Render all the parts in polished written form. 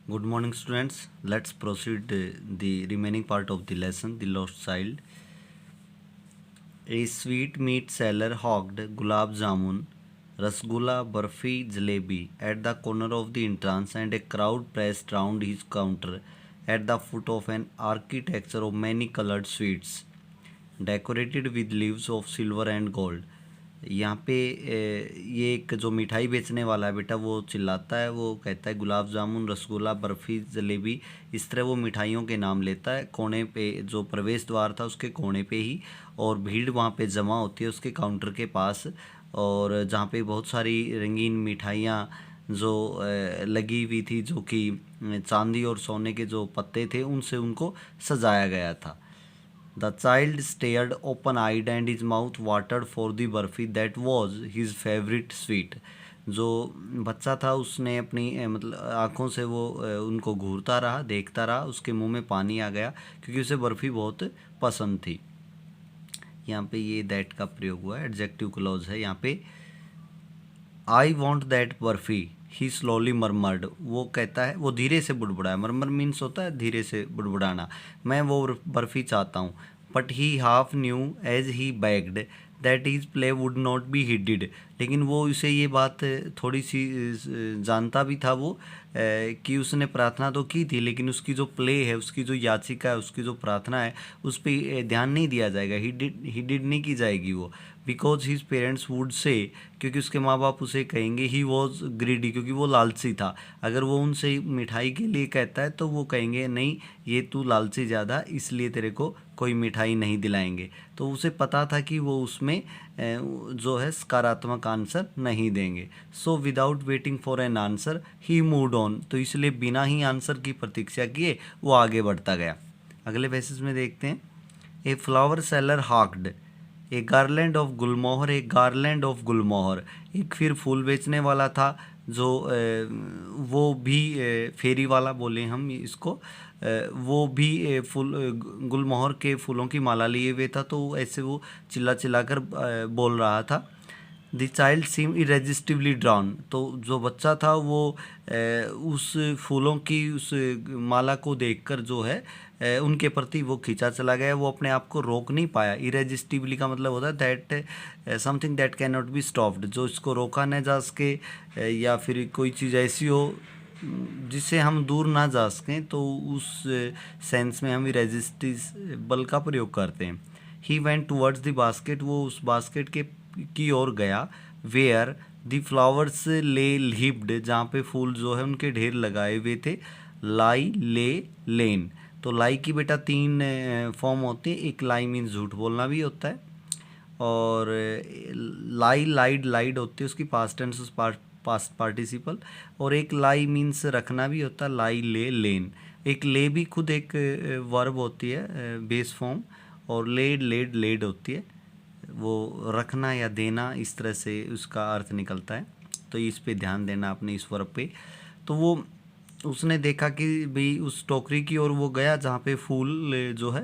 Good morning, students. Let's proceed the remaining part of the lesson, The Lost Child. A sweet meat seller hawked gulab jamun, rasgulla, barfi, jalebi at the corner of the entrance, and a crowd pressed round his counter at the foot of an architecture of many colored sweets, decorated with leaves of silver and gold. यहाँ पे ये एक जो मिठाई बेचने वाला है बेटा वो चिल्लाता है, वो कहता है गुलाब जामुन, रसगुल्ला, बर्फ़ी, जलेबी, इस तरह वो मिठाइयों के नाम लेता है। कोने पे जो प्रवेश द्वार था उसके कोने पे ही, और भीड़ वहाँ पे जमा होती है उसके काउंटर के पास, और जहाँ पे बहुत सारी रंगीन मिठाइयाँ जो लगी हुई थी, जो कि चांदी और सोने के जो पत्ते थे उनसे उनको सजाया गया था। The child stared open-eyed and his mouth watered for the barfi that was his favorite sweet. जो बच्चा था उसने अपनी मतलब आँखों से वो उनको घूरता रहा, देखता रहा, उसके मुंह में पानी आ गया क्योंकि उसे बर्फ़ी बहुत पसंद थी। यहाँ पे ये दैट का प्रयोग हुआ है, एडजेक्टिव क्लॉज है यहाँ पे। I want that barfi, he slowly murmured, वो कहता है, वो धीरे से बुड़बुड़ाया। मरमर मीन्स होता है धीरे से बुड़बुड़ाना। मैं वो बर्फ़ी चाहता हूँ। But he half knew as he begged that his plea would not be heeded, लेकिन वो इसे ये बात थोड़ी सी जानता भी था वो कि उसने प्रार्थना तो की थी, लेकिन उसकी जो प्ले है, उसकी जो याचिका है, उसकी जो प्रार्थना है, उस पर ध्यान नहीं दिया जाएगा, ही डिड नहीं की जाएगी वो। Because his parents would say, क्योंकि उसके माँ बाप उसे कहेंगे, ही वॉज ग्रीडी, क्योंकि वो लालची था। अगर वो उनसे मिठाई के लिए कहता है तो वो कहेंगे नहीं, ये तू लालची ज़्यादा, इसलिए तेरे को कोई मिठाई नहीं दिलाएंगे। तो उसे पता था कि वो उसमें जो है सकारात्मक आंसर नहीं देंगे। So without waiting for an answer he moved on, तो इसलिए बिना ही आंसर की प्रतीक्षा किए वो आगे बढ़ता गया। अगले पैसेज में देखते हैं। A flower seller hawked a garland of gulmohar, a garland of gulmohar, एक फिर फूल बेचने वाला था जो वो भी फेरी वाला बोले हम इसको, वो भी फूल गुलमोहर के फूलों की माला लिए हुए था, तो ऐसे वो चिल्ला चिल्ला कर बोल रहा था। द चाइल्ड सीम इरेजिस्टिवली ड्राउन, तो जो बच्चा था वो उस फूलों की उस माला को देखकर जो है उनके प्रति वो खींचा चला गया, वो अपने आप को रोक नहीं पाया। इरेजिस्टिवली का मतलब होता है that something that can not be stopped, जो इसको रोका न जा सके, या फिर कोई चीज़ ऐसी हो जिससे हम दूर ना जा सकें, तो उस सेंस में हम इरेजिस्टिबल का प्रयोग करते हैं। He went towards the basket, वो उस बास्केट के की ओर गया। वेयर द फ्लावर्स ले हीप्ड, जहाँ पे फूल जो है उनके ढेर लगाए हुए थे। लाई, ले, लेन, तो लाई की बेटा तीन फॉर्म होते हैं। एक लाई मीन्स झूठ बोलना भी होता है, और लाई, लाइड, लाइड होती है उसकी पास्ट टेंस, पास्ट पार्टिसिपल, और एक लाई मीन्स रखना भी होता है, लाई, ले, लेन। एक ले भी खुद एक वर्ब होती है, बेस फॉर्म, और लेड, लेड, लेड होती है, वो रखना या देना, इस तरह से उसका अर्थ निकलता है। तो इस पे ध्यान देना आपने, इस वर्ब पे। तो वो उसने देखा कि भाई उस टोकरी की ओर वो गया जहाँ पे फूल जो है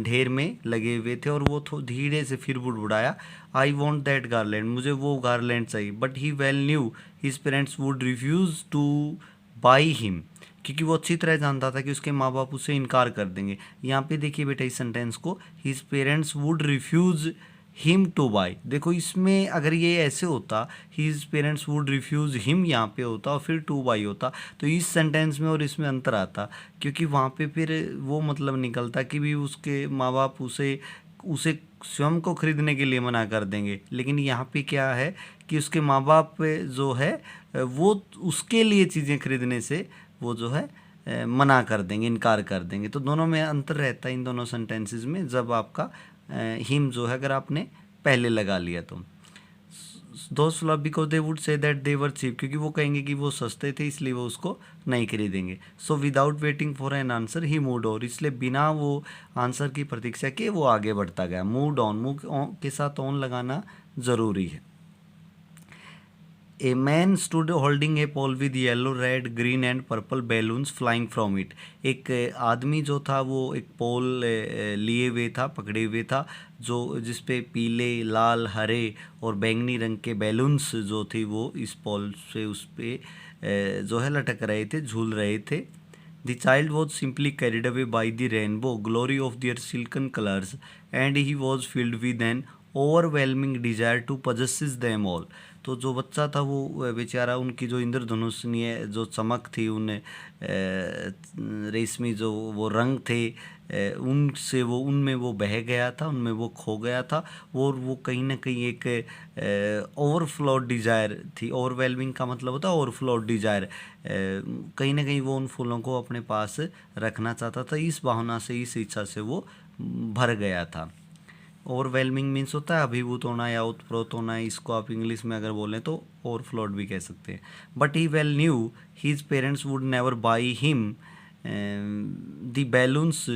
ढेर में लगे हुए थे, और वो धीरे से फिर बुड़बुड़ाया, आई वॉन्ट दैट गार्लैंड, मुझे वो गार्लैंड चाहिए। But he well knew his parents would refuse two by him, क्योंकि वो अच्छी तरह जानता था कि उसके माँ बाप उसे इनकार कर देंगे। यहाँ पे देखिए बेटा इस सेंटेंस को, his parents would refuse him two by. देखो इसमें अगर ये ऐसे होता, his parents would refuse him यहाँ पे होता और फिर टू बाई होता, तो इस सेंटेंस में और इसमें अंतर आता, क्योंकि वहाँ पे फिर वो मतलब निकलता कि भी उसके माँ बाप उसे उसे स्वयं को खरीदने के लिए मना कर देंगे। लेकिन यहाँ पे क्या है कि उसके माँ बाप जो है वो उसके लिए चीज़ें खरीदने से वो जो है मना कर देंगे, इनकार कर देंगे। तो दोनों में अंतर रहता है इन दोनों सेंटेंसेस में, जब आपका हिम जो है अगर आपने पहले लगा लिया तो। दोस्त flop because they would say that they were cheap, क्योंकि वो कहेंगे कि वो सस्ते थे इसलिए वो उसको नहीं खरीदेंगे। So without waiting for an answer he mood on, इसलिए बिना वो आंसर की प्रतीक्षा के वो आगे बढ़ता गया। मूड ऑन, मूव के साथ ऑन लगाना ज़रूरी है। A man stood holding a pole with yellow, red, green and purple balloons flying from it, एक आदमी जो था वो एक पोल लिए हुए था, पकड़े हुए था, जो जिस पे पीले, लाल, हरे और बैंगनी रंग के बैलून्स जो थी वो इस पोल से उस पे जो है लटक रहे थे, झूल रहे थे। The child was simply carried away by the rainbow glory of their silken colours and he was filled with an overwhelming desire to possess them all. तो जो बच्चा था वो बेचारा उनकी जो इंद्रधनुषीय जो चमक थी, उन्हें रेशमी जो वो रंग थे, उनसे वो उनमें वो बह गया था, उनमें वो खो गया था। और वो कहीं ना कहीं एक ओवरफ्लो डिज़ायर थी। ओवरवेलमिंग का मतलब होता है ओवरफ्लो डिज़ायर। कहीं ना कहीं वो उन फूलों को अपने पास रखना चाहता था, इस भावना से, इस इच्छा से वो भर गया था। ओवरवेलमिंग मीन्स होता है अभिभूत होना या उत्प्रोत होना। इसको आप इंग्लिश में अगर बोलें तो ओवरफ्लोड भी कह सकते हैं। But he well knew his parents would never buy him the balloons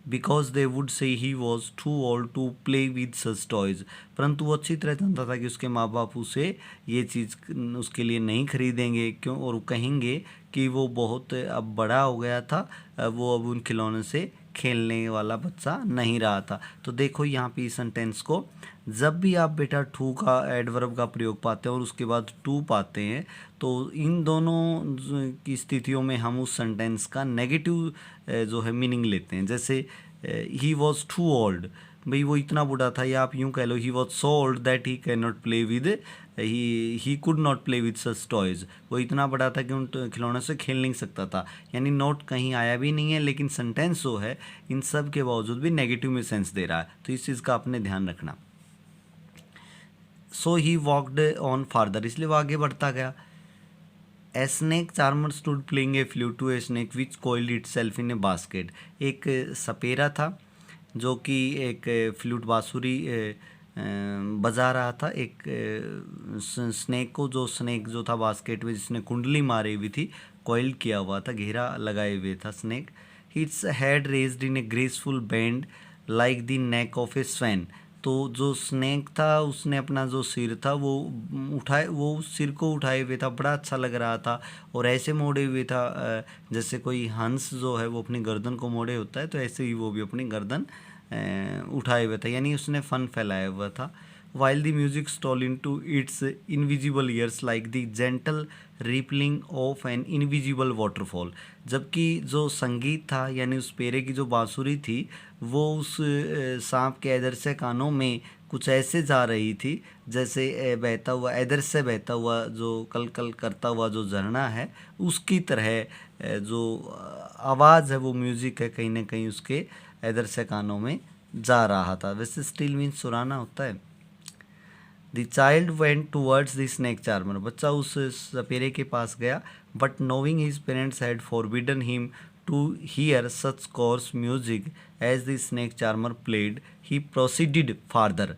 because they would say he was too old to play with such toys. परंतु वो अच्छी तरह जानता था कि उसके माँ बाप उसे ये चीज़ उसके लिए नहीं खरीदेंगे, क्यों, और कहेंगे कि वो बहुत अब बड़ा हो गया था, वो अब उन खिलौने से खेलने वाला बच्चा नहीं रहा था। तो देखो यहाँ पे इस सेंटेंस को, जब भी आप बेटा टू का एडवर्ब का प्रयोग पाते हैं और उसके बाद टू पाते हैं, तो इन दोनों की स्थितियों में हम उस सेंटेंस का नेगेटिव जो है मीनिंग लेते हैं। जैसे ही वॉज टू ओल्ड, भाई वो इतना बूढ़ा था, या आप यूँ कह लो he was so old that he can not play with, he could not play with such toys. वो इतना बड़ा था कि उन खिलौनों से खेल नहीं सकता था। यानी नोट कहीं आया भी नहीं है, लेकिन सेंटेंस जो है इन सब के बावजूद भी नेगेटिव में सेंस दे रहा है। तो इस चीज़ का आपने ध्यान रखना। So he walked on farther, इसलिए वो आगे बढ़ता गया। A snake charmer stood playing a flute to a snake which coiled itself in a basket. एक सपेरा था जो कि एक फ्लूट बांसुरी बजा रहा था एक स्नेक को, जो स्नेक जो था बास्केट में, जिसने कुंडली मारी हुई थी, कॉइल किया हुआ था, घेरा लगाए हुए था snake. Hits head raised in A graceful band like the neck of A swan. तो जो स्नेक था उसने अपना जो सिर था वो उठाए, वो उस सिर को उठाए हुए था, बड़ा अच्छा लग रहा था, और ऐसे मोड़े हुए था जैसे कोई हंस जो है वो अपनी गर्दन को मोड़े होता है, तो ऐसे ही वो भी अपनी गर्दन उठाए हुए था, यानी उसने फन फैलाया हुआ था। While the music stole into its invisible ears like the gentle rippling of an invisible waterfall. जबकि जो संगीत था, यानी उस पेरे की जो बांसुरी थी, वो उस सांप के इधर से कानों में कुछ ऐसे जा रही थी जैसे बहता हुआ, इधर से बहता हुआ जो कल कल करता हुआ जो झरना है, उसकी तरह जो आवाज़ है, वो म्यूज़िक है, कहीं ना कहीं उसके इधर से कानों में जा रहा था। वैसे स्टिल मीन्स सुराना होता है। The child went towards the snake charmer, बच्चा उस सपेरे के पास गया। But knowing his parents had forbidden him to hear such coarse music as the snake charmer played, he proceeded farther.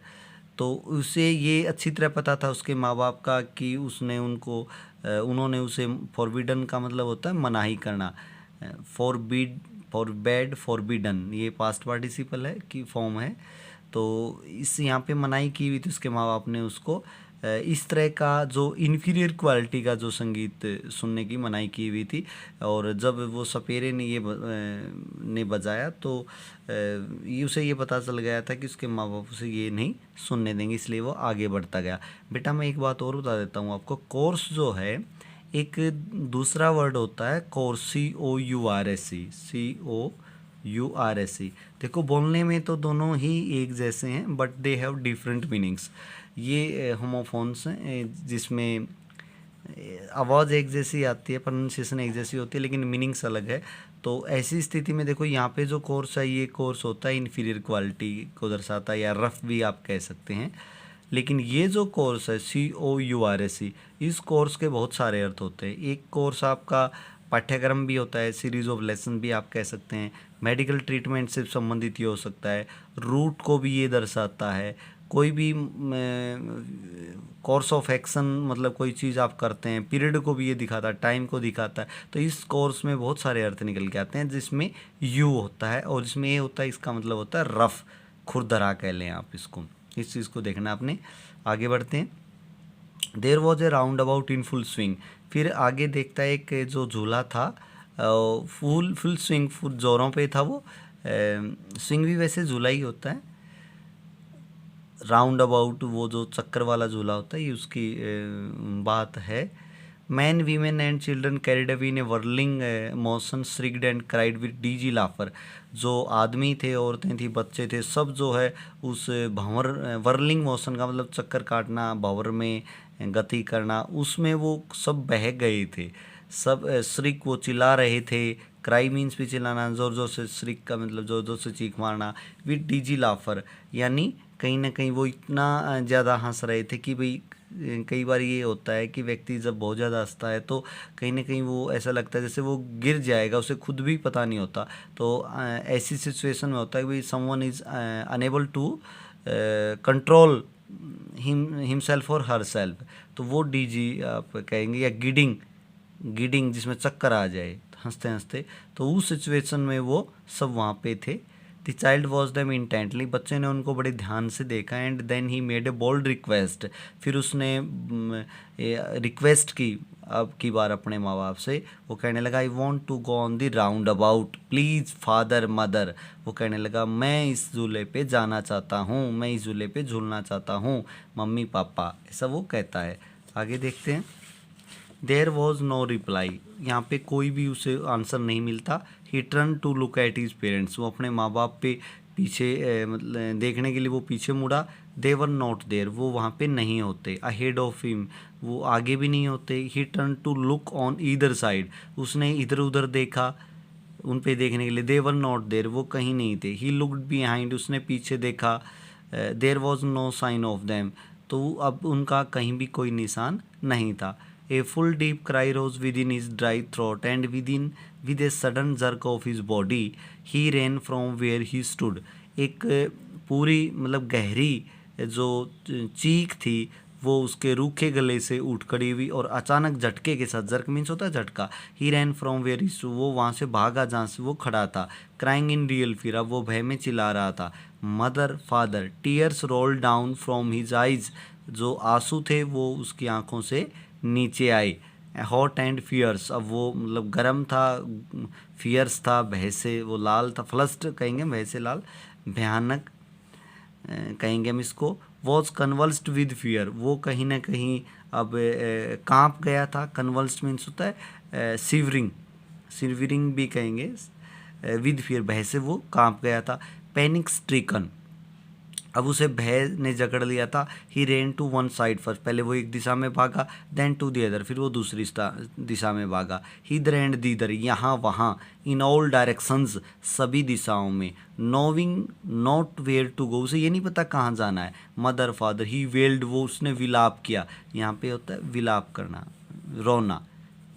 तो उसे ये अच्छी तरह पता था उसके माँ बाप का कि उसने उनको उन्होंने उसे, फॉरबिडन का मतलब होता है मनाही करना, फॉरबेड फॉरबिडन, ये पास्ट पार्टिसिपल है की फॉर्म है। तो इस यहाँ पे मनाही की हुई थी उसके माँ बाप ने उसको, इस तरह का जो इन्फीरियर क्वालिटी का जो संगीत सुनने की मनाही की हुई थी। और जब वो सपेरे ने ये ने बजाया तो उसे ये पता चल गया था कि उसके माँ बाप उसे ये नहीं सुनने देंगे, इसलिए वो आगे बढ़ता गया। बेटा मैं एक बात और बता देता हूँ आपको, कोर्स जो है एक दूसरा वर्ड होता है कोर्स, COURSE। देखो बोलने में तो दोनों ही एक जैसे हैं, but they have different meanings. ये होमोफोन्स हैं जिसमें आवाज़ एक जैसी आती है, प्रोनाउंसिएशन एक जैसी होती है, लेकिन मीनिंग्स अलग है। तो ऐसी स्थिति में देखो यहाँ पे जो कोर्स है, ये कोर्स होता है इन्फीरियर क्वालिटी को दर्शाता है, या रफ भी आप कह सकते हैं। लेकिन ये जो कोर्स है COURSE, इस कोर्स के बहुत सारे अर्थ होते हैं। एक कोर्स आपका पाठ्यक्रम भी होता है, सीरीज ऑफ लेसन भी आप कह सकते हैं, मेडिकल ट्रीटमेंट से संबंधित ये हो सकता है, रूट को भी ये दर्शाता है, कोई भी कोर्स ऑफ एक्शन मतलब कोई चीज़ आप करते हैं, पीरियड को भी ये दिखाता है, टाइम को दिखाता है। तो इस कोर्स में बहुत सारे अर्थ निकल के आते हैं, जिसमें यू होता है और जिसमें ए होता है, इसका मतलब होता है रफ, खुरदरा कह लें आप इसको। इस चीज़ को देखना आपने। आगे बढ़ते हैं। There was a roundabout in full swing, फिर आगे देखता है एक जो झूला था फुल स्विंग, फुल जोरों पे था वो। स्विंग भी वैसे झूला ही होता है, राउंड अबाउट वो जो चक्कर वाला झूला होता है, ये उसकी बात है। Men women and children carried away in a whirling motion shrieked and cried with dizzy laughter. जो आदमी थे, औरतें थी, बच्चे थे, सब जो है उस भंवर, वर्लिंग मोशन का मतलब चक्कर काटना, भंवर में गति करना, उसमें वो सब बह गए थे। सब श्रिक, वो चिल्ला रहे थे। क्राई मीन्स भी चिल्लाना, ज़ोर ज़ोर से, श्रिक का मतलब ज़ोर ज़ोर से चीख मारना। विद डीजी लाफर यानी कहीं ना कहीं वो इतना ज़्यादा हंस रहे थे कि भाई कई बार ये होता है कि व्यक्ति जब बहुत ज़्यादा हंसता है तो कहीं ना कहीं वो ऐसा लगता है जैसे वो गिर जाएगा, उसे खुद भी पता नहीं होता। तो ऐसी सिचुएशन में होता है कि भाई someone is unable to control himself और हर सेल्फ, तो वो डीजी आप कहेंगे, या गिडिंग, गिडिंग जिसमें चक्कर आ जाए हंसते हंसते, तो उस सिचुएशन में वो सब वहाँ पे थे। The child watched them intently, बच्चे ने उनको बड़े ध्यान से देखा। And then he made a bold request, फिर उसने रिक्वेस्ट की अब की बार अपने माँ बाप से। वो कहने लगा I want to go on the roundabout please father mother. वो कहने लगा मैं इस झूले पे जाना चाहता हूँ, मैं इस झूले पे झूलना चाहता हूँ मम्मी पापा, ऐसा वो कहता है। आगे देखते हैं। देयर वॉज नो रिप्लाई, यहाँ पे कोई भी उसे आंसर नहीं मिलता। He turned to look at his parents, वो अपने माँ बाप पे पीछे मतलब देखने के लिए वो पीछे मुड़ा। दे वर नॉट देयर, वो वहाँ पे नहीं होते। अहेड ऑफ हिम, वो आगे भी नहीं होते। He turned to look on either side, उसने इधर उधर देखा उन पे देखने के लिए। दे वर नॉट देयर, वो कहीं नहीं थे। ही लुक्ड बिहाइंड, उसने पीछे देखा। There was no sign of them, तो अब उनका कहीं भी कोई निशान नहीं था। A full deep cry rose within his dry throat and with a sudden jerk of his body he ran from where he stood. एक पूरी मतलब गहरी जो चीख थी वो उसके रूखे गले से उठ खड़ी हुई और अचानक झटके के साथ, जर्क मीन्स होता है झटका। He ran from where he stood, वो वहाँ से भागा जहाँ से वो खड़ा था। क्राइंग इन रियल फियर, अब वो भय में चिल्ला रहा था। Mother father, tears roll down from his eyes, जो आंसू थे वो उसकी आंखों से नीचे आए। हॉट एंड फियर्स, अब वो मतलब गर्म था, फियर्स था, भय से वो लाल था। फ्लस्ड कहेंगे, भय से लाल, भयानक कहेंगे हम इसको। वॉज कन्वल्स्ड विद फियर, वो कहीं ना कहीं अब कांप गया था। कन्वल्स्ड मीन्स होता है सिवरिंग, सिवरिंग भी कहेंगे। विद फियर, भय से वो कांप गया था। पैनिक स्ट्रिकन, अब उसे भय ने जकड़ लिया था। He ran to one side first, पहले वो एक दिशा में भागा। देन टू दी अदर, फिर वो दूसरी दिशा में भागा। हिदर एंड दीदर, यहाँ वहाँ। इन ऑल डायरेक्शंस, सभी दिशाओं में। Knowing not where to go, उसे ये नहीं पता कहाँ जाना है। मदर फादर, ही वेल्ड, वो उसने विलाप किया। यहाँ पे होता है विलाप करना, रोना,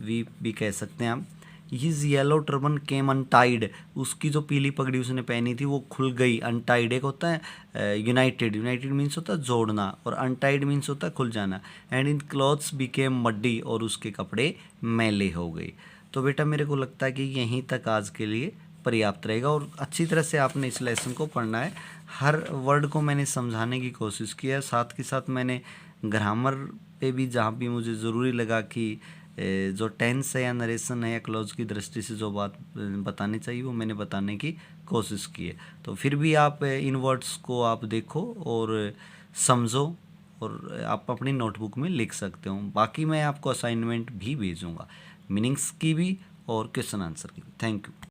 वीप भी कह सकते हैं हम। हिज येलो टर्बन केम अनटाइड, उसकी जो पीली पगड़ी उसने पहनी थी वो खुल गई। अनटाइड एक होता है यूनाइटेड, यूनाइटेड मीन्स होता है जोड़ना, और अनटाइड मीन्स होता है खुल जाना। And in clothes became muddy, और उसके कपड़े मैले हो गए। तो बेटा मेरे को लगता है कि यहीं तक आज के लिए पर्याप्त रहेगा, और अच्छी तरह से आपने इस लेसन को पढ़ना है। हर वर्ड को मैंने समझाने की कोशिश की है, साथ के साथ मैंने ग्रामर पे भी जहाँ भी मुझे ज़रूरी लगा कि जो टेंस है या नरेशन है या क्लोज की दृष्टि से जो बात बतानी चाहिए वो मैंने बताने की कोशिश की है। तो फिर भी आप इन वर्ड्स को आप देखो और समझो, और आप अपनी नोटबुक में लिख सकते हो। बाकी मैं आपको असाइनमेंट भी भेजूँगा, मीनिंग्स की भी और क्वेश्चन आंसर की भी। Thank you.